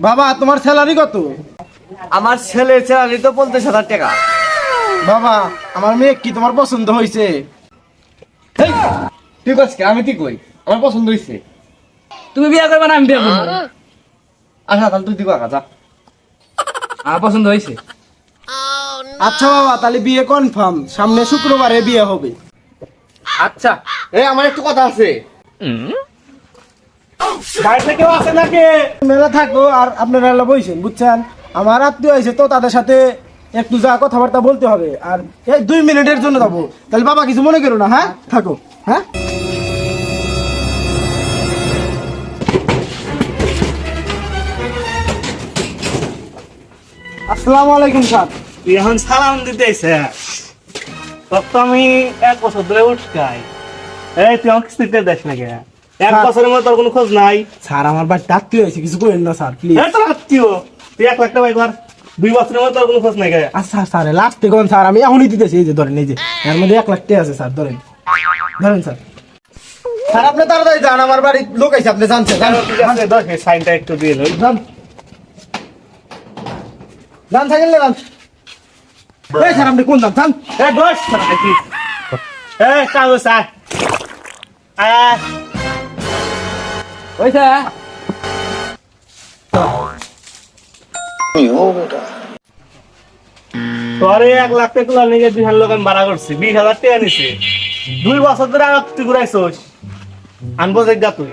বাবা তোমার স্যালারি কত? আমার ছেলের স্যালারি তো 50,000 টাকা। বাবা আমার মেয়ে কি তোমার পছন্দ হয়েছে? ঠিক আছে, আমি ঠিক কই, আমার পছন্দ হয়েছে। তুমি বিয়ে করবে না আমি বিয়ে করবো? আচ্ছা তাহলে তুই দিবা যা। আমার পছন্দ হয়েছে। আচ্ছা বাবা তাহলে বিয়ে কনফার্ম, সামনে শুক্রবারে বিয়ে হবে। আচ্ছা আমার একটু কথা আছে। বাড়িতে কেউ আছে নাকি? মেলা থাকো আর আপনারা এলা বইছেন বুঝছেন, আমার আত্মীয় হয়েছে তো তাদের সাথে একটু যা কথাবার্তা বলতে হবে, আর এই 2 মিনিটের জন্য যাবো। তাহলে বাবা কিছু মনে করো না, হ্যাঁ থাকো। হ্যাঁ আসসালামু আলাইকুম স্যার। তুই এখন সালাম দিতে আইসে তোর তো আমি 1 বছর ধরে উঠকাই। এই তুই আমাকে কিস্তিতে দেখ না কে? 1 বছরের মধ্যে তোর কোনো খোঁজ নাই। স্যার আমার বাড়িতে আত্মীয় হয়েছে, কিছু করেন না স্যার প্লিজ। এই তোর আত্মীয়, তুই 1 লাখ টাকা পাই কর। 2 বছরের মধ্যে তোর কোনো খোঁজ নাই কে? আচ্ছা স্যার লাস্টে কোন স্যার, আমি এখনই দিতেছি, এই যে ধরেন, এই যে এর মধ্যে 1 লাখ টাকা আছে স্যার, ধরেন ধরেন স্যার। স্যার আপনি তাড়াতাড়ি যান, আমার বাড়ির লোক আছে, আপনি জানছেন। ঠিক আছে, দশ সাইনটা একটু দিয়ে লই। যান যান থাকেন না যান। এই স্যার আপনি কোন যান যান। এই বস নাকি? এই কাগজ আয় আয়। হয়েছে? তোরে 1 লাখ টাকা তুলা নিয়ে 2 লোক আমি ভাড়া করছি, 20,000 টাকা নিছে। 2 বছর ধরে আমার তুই ঘুরাইছস, আনবো জায়গা তুই।